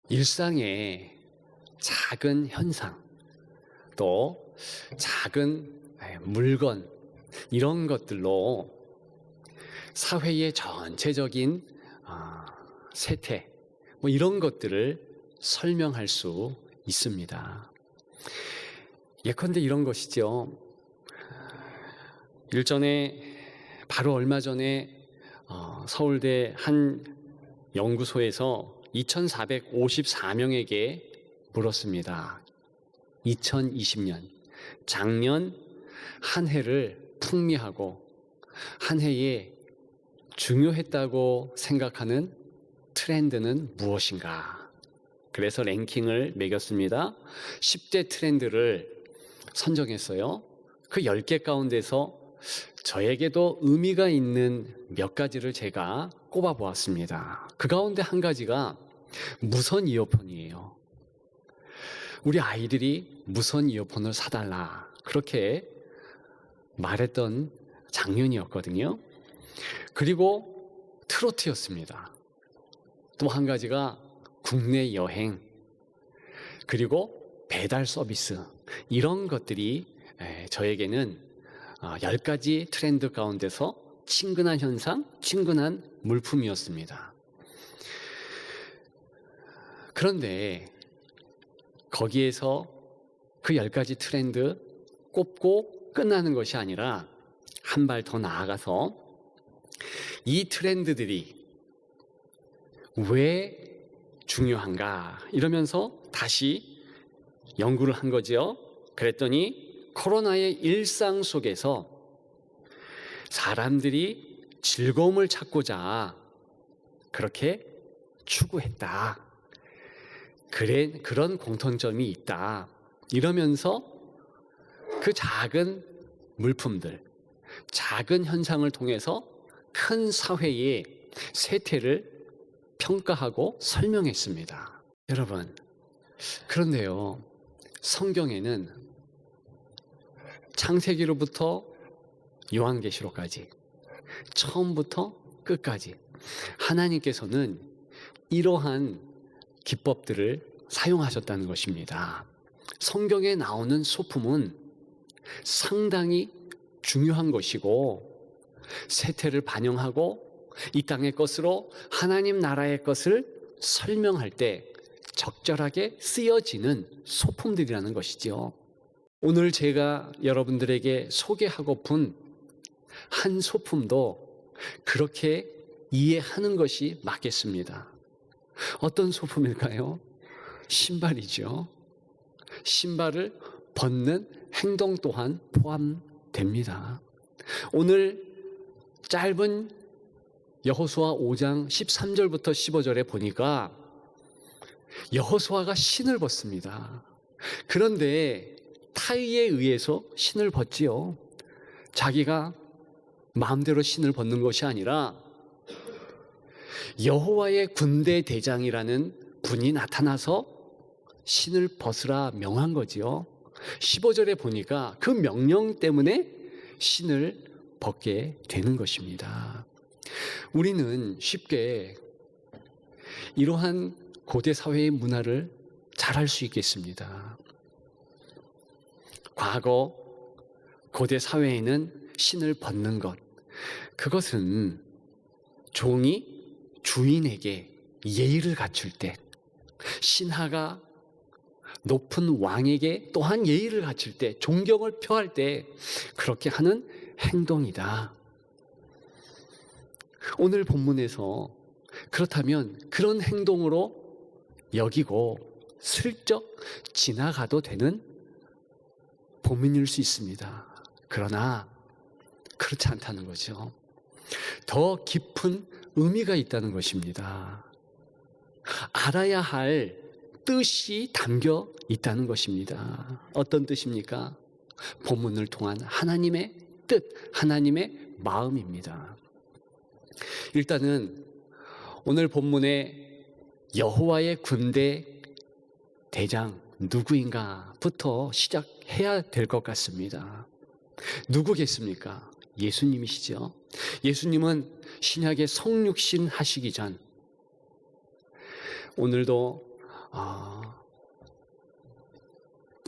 일상의 작은 현상, 또 작은 물건, 이런 것들로 사회의 전체적인 세태, 이런 것들을 설명할 수 있습니다. 예컨대 이런 것이죠. 바로 얼마 전에 서울대 한 연구소에서 2,454명에게 물었습니다. 2020년, 작년 한 해를 풍미하고 한 해에 중요했다고 생각하는 트렌드는 무엇인가? 그래서 랭킹을 매겼습니다. 10대 트렌드를 선정했어요. 그 10개 가운데서 저에게도 의미가 있는 몇 가지를 제가 꼽아 보았습니다. 그 가운데 한 가지가 무선 이어폰이에요. 우리 아이들이 무선 이어폰을 사달라, 그렇게 말했던 작년이었거든요. 그리고 트로트였습니다. 또 한 가지가 국내 여행, 그리고 배달 서비스, 이런 것들이 저에게는 10가지 트렌드 가운데서 친근한 현상, 친근한 물품이었습니다. 그런데 거기에서 그 10가지 트렌드 꼽고 끝나는 것이 아니라 한 발 더 나아가서 이 트렌드들이 왜 중요한가, 이러면서 다시 연구를 한 거죠. 그랬더니 코로나의 일상 속에서 사람들이 즐거움을 찾고자 그렇게 추구했다. 그런 공통점이 있다. 이러면서 그 작은 물품들, 작은 현상을 통해서 큰 사회의 세태를 평가하고 설명했습니다. 여러분, 그런데요, 성경에는 창세기로부터 요한계시록까지, 처음부터 끝까지 하나님께서는 이러한 기법들을 사용하셨다는 것입니다. 성경에 나오는 소품은 상당히 중요한 것이고, 세태를 반영하고 이 땅의 것으로 하나님 나라의 것을 설명할 때 적절하게 쓰여지는 소품들이라는 것이죠. 오늘 제가 여러분들에게 소개하고픈 한 소품도 그렇게 이해하는 것이 맞겠습니다. 어떤 소품일까요? 신발이죠. 신발을 벗는 행동 또한 포함됩니다. 오늘 짧은 여호수아 5장 13절부터 15절에 보니까 여호수아가 신을 벗습니다. 그런데 타의에 의해서 신을 벗지요. 자기가 마음대로 신을 벗는 것이 아니라 여호와의 군대 대장이라는 분이 나타나서 신을 벗으라 명한 거지요. 15절에 보니까 그 명령 때문에 신을 벗게 되는 것입니다. 우리는 쉽게 이러한 고대 사회의 문화를 잘 알 수 있겠습니다. 과거 고대 사회에는 신을 벗는 것, 그것은 종이 주인에게 예의를 갖출 때, 신하가 높은 왕에게 또한 예의를 갖출 때, 존경을 표할 때 그렇게 하는 행동이다. 오늘 본문에서 그렇다면 그런 행동으로 여기고 슬쩍 지나가도 되는 범인일 수 있습니다. 그러나 그렇지 않다는 거죠. 더 깊은 의미가 있다는 것입니다. 알아야 할 뜻이 담겨 있다는 것입니다. 어떤 뜻입니까? 본문을 통한 하나님의 뜻, 하나님의 마음입니다. 일단은 오늘 본문에 여호와의 군대 대장 누구인가부터 시작해야 될 것 같습니다. 누구겠습니까? 예수님이시죠. 예수님은 신약의 성육신 하시기 전, 오늘도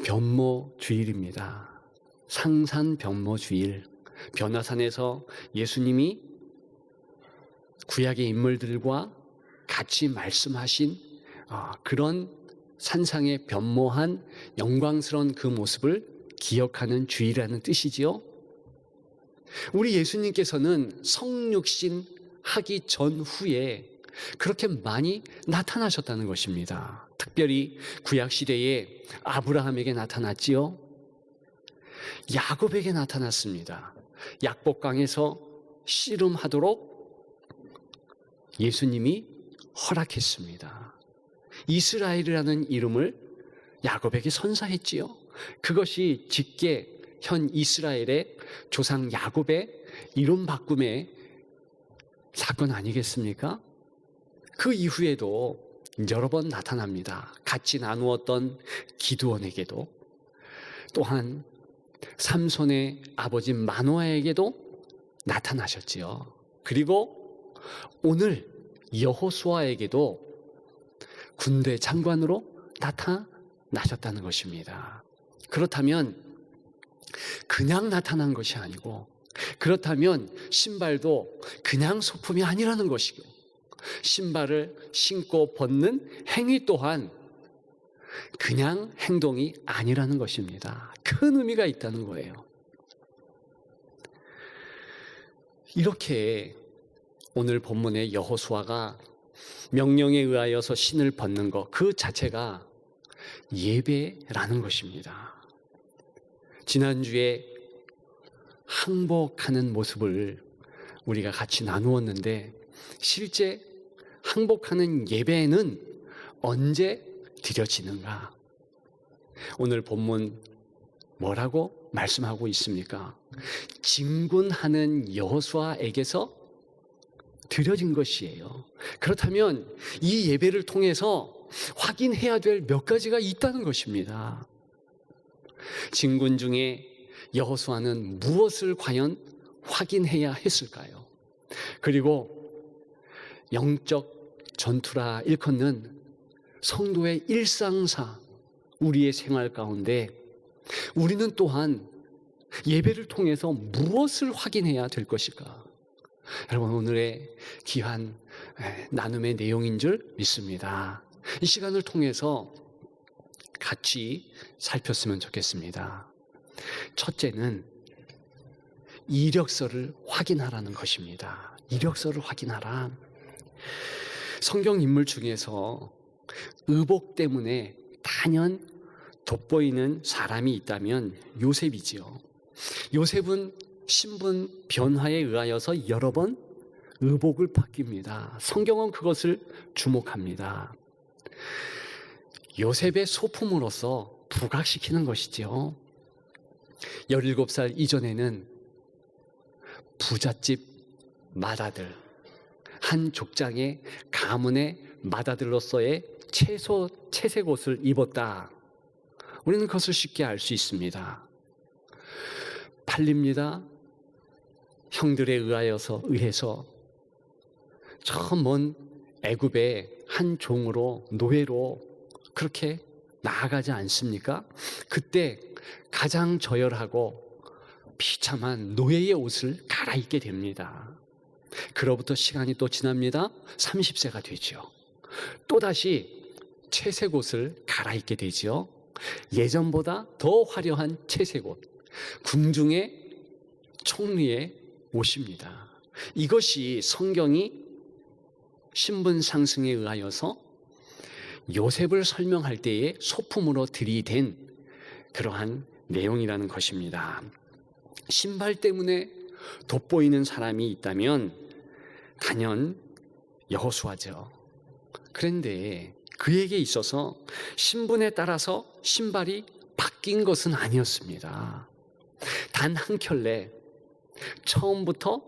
변모주일입니다. 상산변모주일. 변화산에서 예수님이 구약의 인물들과 같이 말씀하신 그런 산상의 변모한 영광스러운 그 모습을 기억하는 주일이라는 뜻이지요. 우리 예수님께서는 성육신 하기 전후에 그렇게 많이 나타나셨다는 것입니다. 특별히 구약시대에 아브라함에게 나타났지요. 야곱에게 나타났습니다. 약복강에서 씨름하도록 예수님이 허락했습니다. 이스라엘이라는 이름을 야곱에게 선사했지요. 그것이 직계 현 이스라엘의 조상 야곱의 이름 바꿈의 사건 아니겠습니까? 그 이후에도 여러 번 나타납니다. 같이 나누었던 기드온에게도, 또한 삼손의 아버지 마노아에게도 나타나셨지요. 그리고 오늘 여호수아에게도 군대 장관으로 나타나셨다는 것입니다. 그렇다면 그냥 나타난 것이 아니고, 그렇다면 신발도 그냥 소품이 아니라는 것이고, 신발을 신고 벗는 행위 또한 그냥 행동이 아니라는 것입니다. 큰 의미가 있다는 거예요. 이렇게 오늘 본문의 여호수아가 명령에 의하여서 신을 벗는 것, 그 자체가 예배라는 것입니다. 지난주에 항복하는 모습을 우리가 같이 나누었는데, 실제 항복하는 예배는 언제 드려지는가? 오늘 본문 뭐라고 말씀하고 있습니까? 진군하는 여호수아에게서 드려진 것이에요. 그렇다면 이 예배를 통해서 확인해야 될 몇 가지가 있다는 것입니다. 진군 중에 여호수아는 무엇을 과연 확인해야 했을까요? 그리고 영적 전투라 일컫는 성도의 일상사, 우리의 생활 가운데 우리는 또한 예배를 통해서 무엇을 확인해야 될 것일까? 여러분, 오늘의 귀한 나눔의 내용인 줄 믿습니다. 이 시간을 통해서 같이 살폈으면 좋겠습니다. 첫째는 이력서를 확인하라는 것입니다. 이력서를 확인하라. 성경 인물 중에서 의복 때문에 단연 돋보이는 사람이 있다면 요셉이지요. 요셉은 신분 변화에 의하여서 여러 번 의복을 바뀝니다. 성경은 그것을 주목합니다. 요셉의 소품으로서 부각시키는 것이지요. 17살 이전에는 부잣집 맏아들, 한 족장의 가문의 맏아들로서의 채색 옷을 입었다. 우리는 그것을 쉽게 알 수 있습니다. 팔립니다. 형들에 의해서 저 먼 애굽의 한 종으로, 노예로 그렇게 나아가지 않습니까? 그때 가장 저열하고 비참한 노예의 옷을 갈아입게 됩니다. 그로부터 시간이 또 지납니다. 30세가 되죠. 또다시 채색 옷을 갈아입게 되죠. 예전보다 더 화려한 채색 옷, 궁중의 총리의 옷입니다. 이것이 성경이 신분 상승에 의하여서 요셉을 설명할 때에 소품으로 들이댄 그러한 내용이라는 것입니다. 신발 때문에 돋보이는 사람이 있다면 단연 여호수아죠. 그런데 그에게 있어서 신분에 따라서 신발이 바뀐 것은 아니었습니다. 단 한 켤레, 처음부터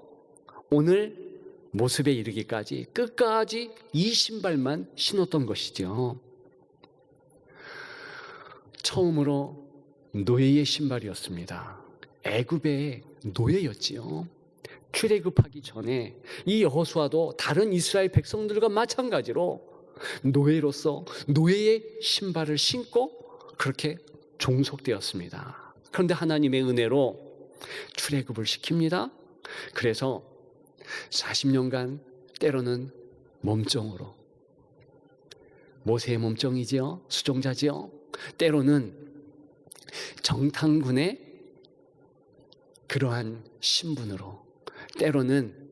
오늘 모습에 이르기까지 끝까지 이 신발만 신었던 것이죠. 처음으로 노예의 신발이었습니다. 애굽의 노예였지요. 출애굽하기 전에 이 여호수아도 다른 이스라엘 백성들과 마찬가지로 노예로서 노예의 신발을 신고 그렇게 종속되었습니다. 그런데 하나님의 은혜로 출애굽을 시킵니다. 그래서 40년간 때로는 몸종으로, 모세의 몸종이지요, 수종자지요, 때로는 정탐군의 그러한 신분으로, 때로는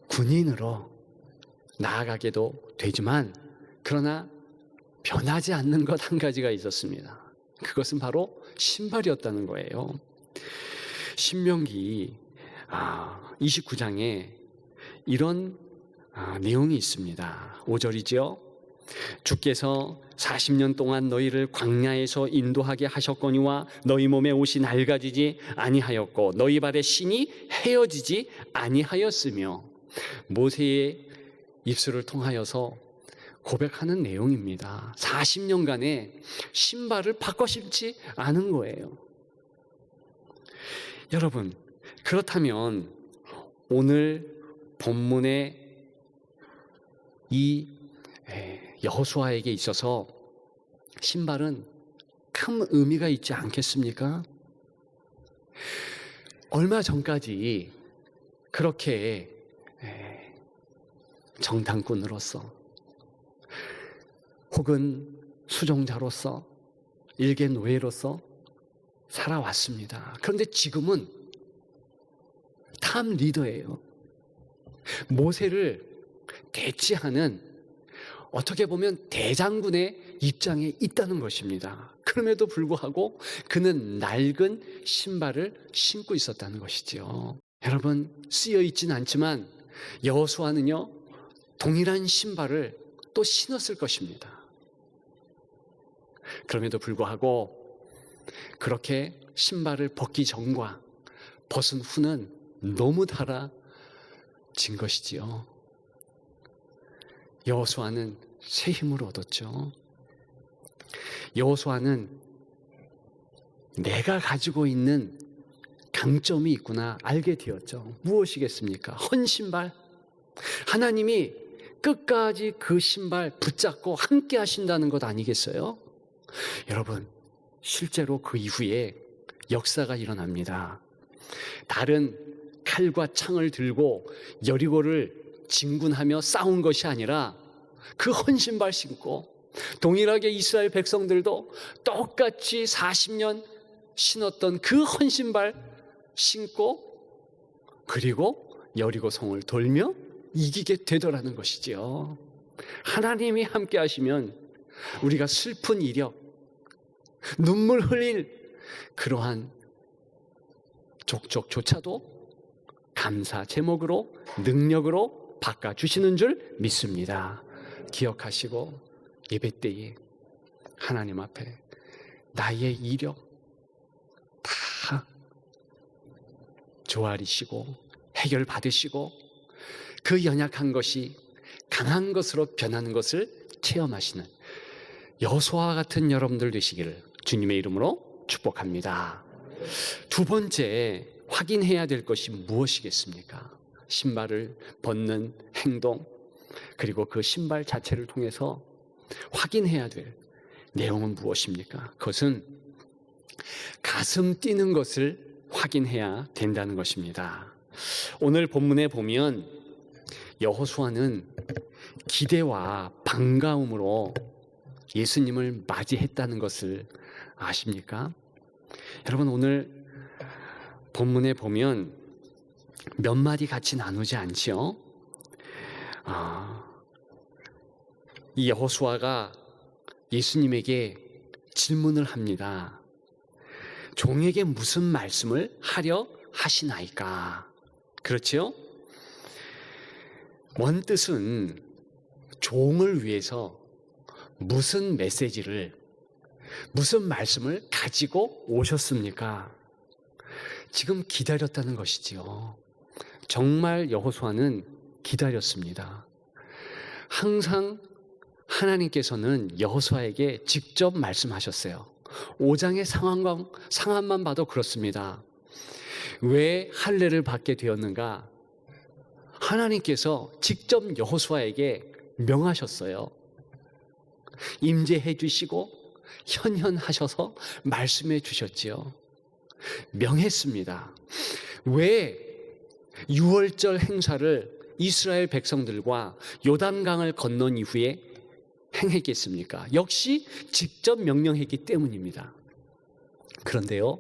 군인으로 나아가게도 되지만, 그러나 변하지 않는 것 한 가지가 있었습니다. 그것은 바로 신발이었다는 거예요. 신명기 29장에 이런 내용이 있습니다. 5절이지요. 주께서 40년 동안 너희를 광야에서 인도하게 하셨거니와 너희 몸에 옷이 낡아지지 아니하였고 너희 발에 신이 헤어지지 아니하였으며, 모세의 입술을 통하여서 고백하는 내용입니다. 40년간의 신발을 바꿔 신지 않은 거예요. 여러분, 그렇다면 오늘 본문의 이 여호수아에게 있어서 신발은 큰 의미가 있지 않겠습니까? 얼마 전까지 그렇게 정탐꾼으로서 혹은 수종자로서 일개 노예로서 살아왔습니다. 그런데 지금은 탑 리더예요. 모세를 대치하는, 어떻게 보면 대장군의 입장에 있다는 것입니다. 그럼에도 불구하고 그는 낡은 신발을 신고 있었다는 것이지요. 여러분, 쓰여 있지는 않지만 여호수아는요, 동일한 신발을 또 신었을 것입니다. 그럼에도 불구하고 그렇게 신발을 벗기 전과 벗은 후는 너무 달라진 것이지요. 여호수아는 새 힘을 얻었죠. 여호수아는 내가 가지고 있는 강점이 있구나 알게 되었죠. 무엇이겠습니까? 헌 신발. 하나님이 끝까지 그 신발 붙잡고 함께 하신다는 것 아니겠어요? 여러분, 실제로 그 이후에 역사가 일어납니다. 다른 칼과 창을 들고 여리고를 진군하며 싸운 것이 아니라 그 헌 신발 신고, 동일하게 이스라엘 백성들도 똑같이 40년 신었던 그 헌 신발 신고, 그리고 여리고 성을 돌며 이기게 되더라는 것이지요. 하나님이 함께 하시면 우리가 슬픈 이력, 눈물 흘릴 그러한 족족조차도 감사 제목으로, 능력으로 바꿔주시는 줄 믿습니다. 기억하시고 예배 때에 하나님 앞에 나의 이력 다 조아리시고 해결받으시고 그 연약한 것이 강한 것으로 변하는 것을 체험하시는 여호수아와 같은 여러분들 되시기를 주님의 이름으로 축복합니다. 두 번째, 확인해야 될 것이 무엇이겠습니까? 신발을 벗는 행동, 그리고 그 신발 자체를 통해서 확인해야 될 내용은 무엇입니까? 그것은 가슴 뛰는 것을 확인해야 된다는 것입니다. 오늘 본문에 보면 여호수아는 기대와 반가움으로 예수님을 맞이했다는 것을 아십니까? 여러분, 오늘 본문에 보면 몇 마디 같이 나누지 않지요? 이 여호수아가 예수님에게 질문을 합니다. 종에게 무슨 말씀을 하려 하시나이까? 그렇지요? 원 뜻은 종을 위해서 무슨 메시지를, 무슨 말씀을 가지고 오셨습니까? 지금 기다렸다는 것이지요. 정말 여호수아는 기다렸습니다. 항상 하나님께서는 여호수아에게 직접 말씀하셨어요. 5장의 상황만 봐도 그렇습니다. 왜 할례를 받게 되었는가? 하나님께서 직접 여호수아에게 명하셨어요. 임재해 주시고 현현하셔서 말씀해 주셨지요. 명했습니다. 왜 6월절 행사를 이스라엘 백성들과 요단강을 건넌 이후에 행했겠습니까? 역시 직접 명령했기 때문입니다. 그런데요,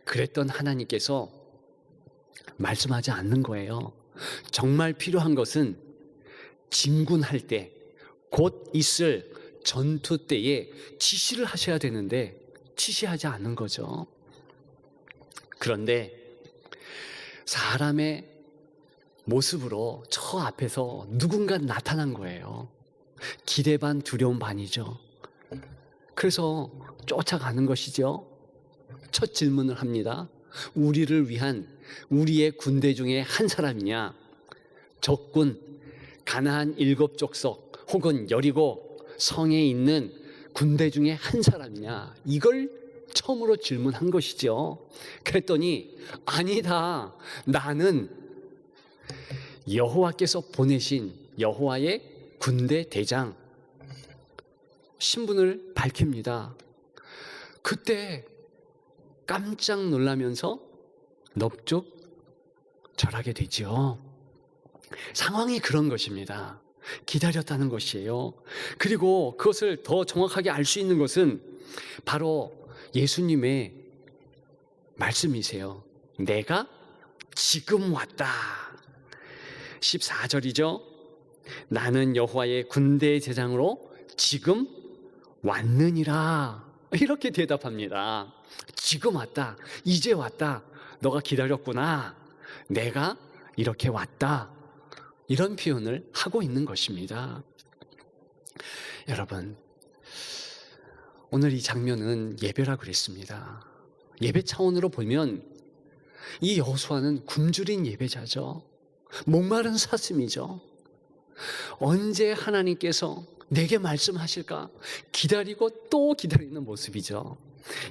그랬던 하나님께서 말씀하지 않는 거예요. 정말 필요한 것은 진군할 때, 곧 있을 전투 때에 지시를 하셔야 되는데 지시하지 않는 거죠. 그런데 사람의 모습으로 저 앞에서 누군가 나타난 거예요. 기대 반 두려움 반이죠. 그래서 쫓아가는 것이죠. 첫 질문을 합니다. 우리를 위한 우리의 군대 중에 한 사람이냐? 적군 가나안 7족속 혹은 여리고 성에 있는 군대 중에 한 사람이냐? 이걸 처음으로 질문한 것이죠. 그랬더니 아니다. 나는 여호와께서 보내신 여호와의 군대 대장, 신분을 밝힙니다. 그때 깜짝 놀라면서 넙죽 절하게 되죠. 상황이 그런 것입니다. 기다렸다는 것이에요. 그리고 그것을 더 정확하게 알 수 있는 것은 바로 예수님의 말씀이세요. 내가 지금 왔다. 14절이죠. 나는 여호와의 군대 제장으로 지금 왔느니라. 이렇게 대답합니다. 지금 왔다. 이제 왔다. 너가 기다렸구나. 내가 이렇게 왔다. 이런 표현을 하고 있는 것입니다. 여러분, 오늘 이 장면은 예배라 그랬습니다. 예배 차원으로 보면 이 여호수아는 굶주린 예배자죠. 목마른 사슴이죠. 언제 하나님께서 내게 말씀하실까 기다리고 또 기다리는 모습이죠.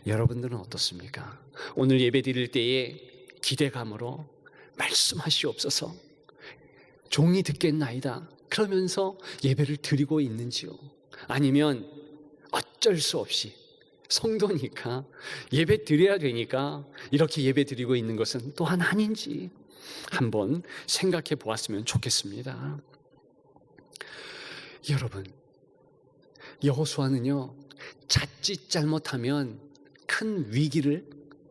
여러분들은 어떻습니까? 오늘 예배 드릴 때에 기대감으로 말씀하시옵소서, 종이 듣겠나이다 그러면서 예배를 드리고 있는지요? 아니면 어쩔 수 없이 성도니까 예배 드려야 되니까 이렇게 예배 드리고 있는 것은 또한 아닌지 한번 생각해 보았으면 좋겠습니다. 여러분, 여호수아는요, 자칫 잘못하면 큰 위기를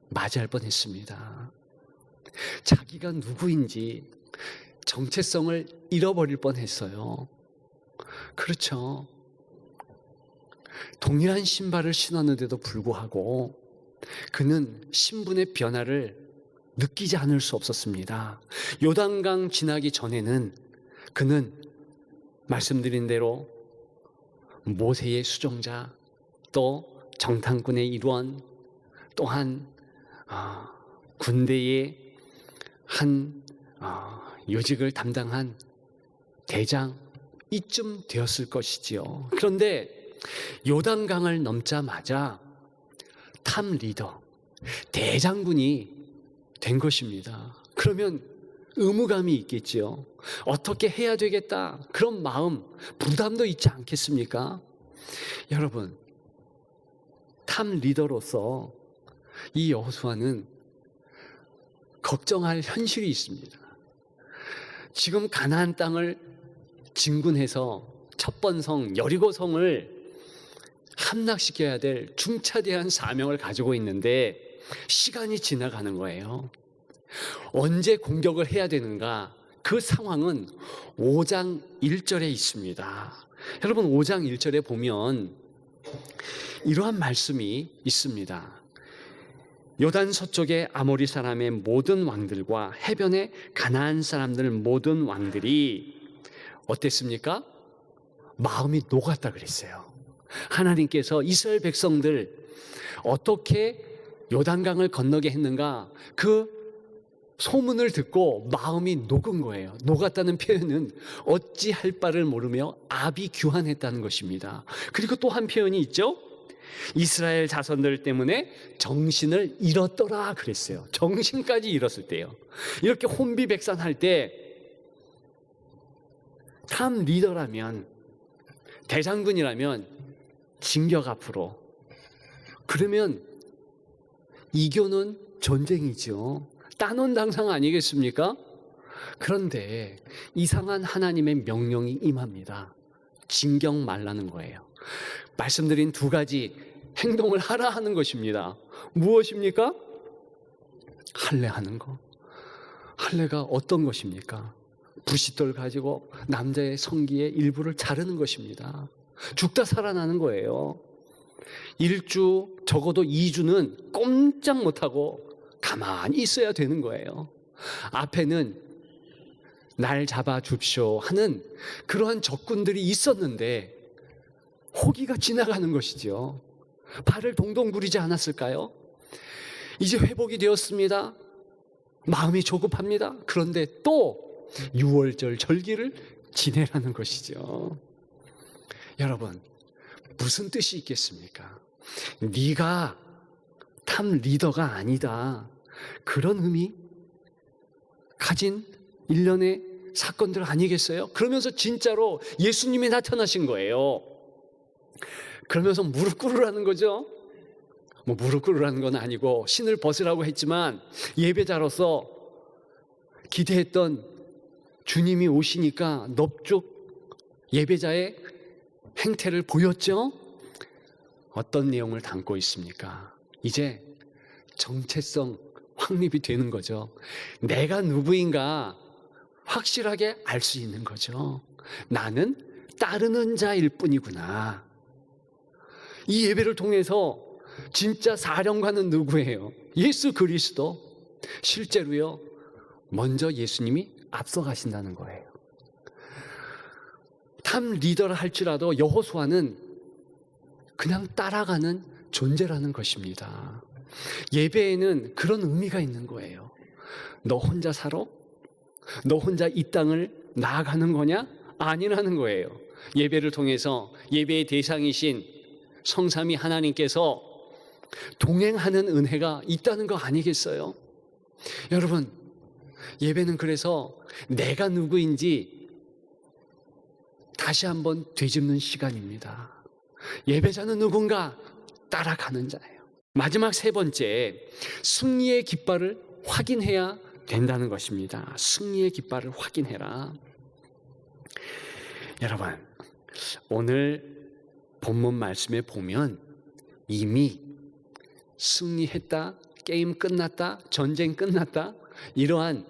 맞이할 뻔했습니다. 자기가 누구인지 정체성을 잃어버릴 뻔했어요. 그렇죠. 동일한 신발을 신었는데도 불구하고 그는 신분의 변화를 느끼지 않을 수 없었습니다. 요단강 지나기 전에는 그는 말씀드린 대로 모세의 수종자, 또 정탐꾼의 일원, 또한 군대의 한 요직을 담당한 대장, 이쯤 되었을 것이지요. 그런데 요단강을 넘자마자 탑 리더, 대장군이 된 것입니다. 그러면 의무감이 있겠지요. 어떻게 해야 되겠다, 그런 마음, 부담도 있지 않겠습니까? 여러분, 탑 리더로서 이 여호수아는 걱정할 현실이 있습니다. 지금 가나안 땅을 진군해서 첩번성 여리고성을 함락시켜야 될 중차대한 사명을 가지고 있는데 시간이 지나가는 거예요. 언제 공격을 해야 되는가? 그 상황은 5장 1절에 있습니다. 여러분, 5장 1절에 보면 이러한 말씀이 있습니다. 요단 서쪽의 아모리 사람의 모든 왕들과 해변의 가나안 사람들 모든 왕들이 어땠습니까? 마음이 녹았다 그랬어요. 하나님께서 이스라엘 백성들 어떻게 요단강을 건너게 했는가, 그 소문을 듣고 마음이 녹은 거예요. 녹았다는 표현은 어찌할 바를 모르며 압이 규환했다는 것입니다. 그리고 또 한 표현이 있죠. 이스라엘 자손들 때문에 정신을 잃었더라 그랬어요. 정신까지 잃었을 때요. 이렇게 혼비백산할 때 탑 리더라면, 대장군이라면 진격 앞으로. 그러면 이교는 전쟁이죠. 따논당상 아니겠습니까? 그런데 이상한 하나님의 명령이 임합니다. 진격 말라는 거예요. 말씀드린 두 가지 행동을 하라 하는 것입니다. 무엇입니까? 할례하는 거. 할례가 어떤 것입니까? 부싯돌 가지고 남자의 성기의 일부를 자르는 것입니다. 죽다 살아나는 거예요. 1주, 적어도 2주는 꼼짝 못하고 가만히 있어야 되는 거예요. 앞에는 날 잡아 줍쇼 하는 그러한 적군들이 있었는데 호기가 지나가는 것이죠. 발을 동동 구리지 않았을까요? 이제 회복이 되었습니다. 마음이 조급합니다. 그런데 또 6월절 절기를 지내라는 것이죠. 여러분, 무슨 뜻이 있겠습니까? 네가 탑 리더가 아니다. 그런 의미 가진 일련의 사건들 아니겠어요? 그러면서 진짜로 예수님이 나타나신 거예요. 그러면서 무릎 꿇으라는 거죠. 뭐 무릎 꿇으라는 건 아니고 신을 벗으라고 했지만 예배자로서 기대했던 주님이 오시니까 넙죽 예배자의 행태를 보였죠. 어떤 내용을 담고 있습니까? 이제 정체성 확립이 되는 거죠. 내가 누구인가 확실하게 알 수 있는 거죠. 나는 따르는 자일 뿐이구나. 이 예배를 통해서 진짜 사령관은 누구예요? 예수 그리스도. 실제로요, 먼저 예수님이 앞서가신다는 거예요. 탑 리더를 할지라도 여호수아는 그냥 따라가는 존재라는 것입니다. 예배에는 그런 의미가 있는 거예요. 너 혼자 살아? 너 혼자 이 땅을 나아가는 거냐? 아니라는 거예요. 예배를 통해서 예배의 대상이신 성삼위 하나님께서 동행하는 은혜가 있다는 거 아니겠어요? 여러분, 예배는 그래서 내가 누구인지 다시 한번 되짚는 시간입니다. 예배자는 누군가? 따라가는 자예요. 마지막 세 번째, 승리의 깃발을 확인해야 된다는 것입니다. 승리의 깃발을 확인해라. 여러분, 오늘 본문 말씀에 보면 이미 승리했다, 게임 끝났다, 전쟁 끝났다, 이러한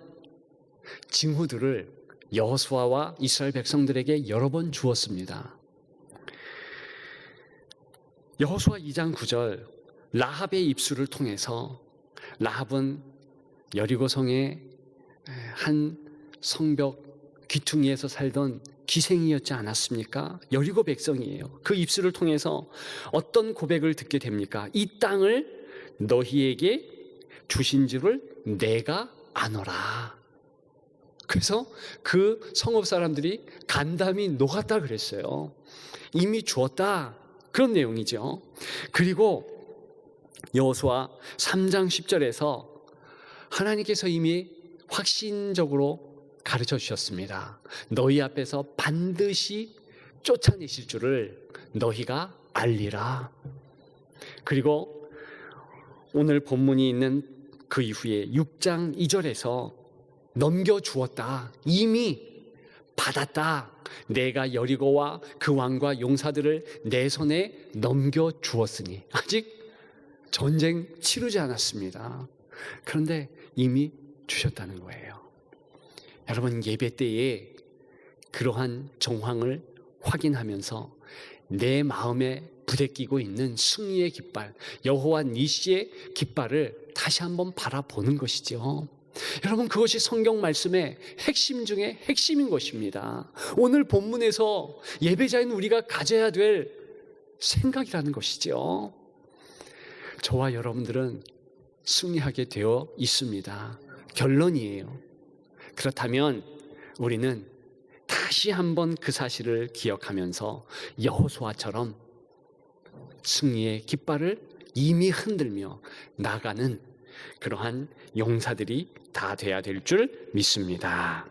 징후들을 여호수아와 이스라엘 백성들에게 여러 번 주었습니다. 여호수아 2장 9절, 라합의 입술을 통해서, 라합은 여리고성의 한 성벽 귀퉁이에서 살던 기생이었지 않았습니까? 여리고 백성이에요. 그 입술을 통해서 어떤 고백을 듣게 됩니까? 이 땅을 너희에게 주신 줄을 내가 아노라. 그래서 그 성읍 사람들이 간담이 녹았다 그랬어요. 이미 주었다, 그런 내용이죠. 그리고 여호수아 3장 10절에서 하나님께서 이미 확신적으로 가르쳐 주셨습니다. 너희 앞에서 반드시 쫓아내실 줄을 너희가 알리라. 그리고 오늘 본문이 있는 그 이후에 6장 2절에서 넘겨주었다. 이미 받았다. 내가 여리고와 그 왕과 용사들을 내 손에 넘겨주었으니. 아직 전쟁 치르지 않았습니다. 그런데 이미 주셨다는 거예요. 여러분, 예배 때에 그러한 정황을 확인하면서 내 마음에 부대끼고 있는 승리의 깃발, 여호와 니시의 깃발을 다시 한번 바라보는 것이죠. 여러분, 그것이 성경 말씀의 핵심 중에 핵심인 것입니다. 오늘 본문에서 예배자인 우리가 가져야 될 생각이라는 것이죠. 저와 여러분들은 승리하게 되어 있습니다. 결론이에요. 그렇다면 우리는 다시 한번 그 사실을 기억하면서 여호수아처럼 승리의 깃발을 이미 흔들며 나가는 그러한 용사들이 다 돼야 될 줄 믿습니다.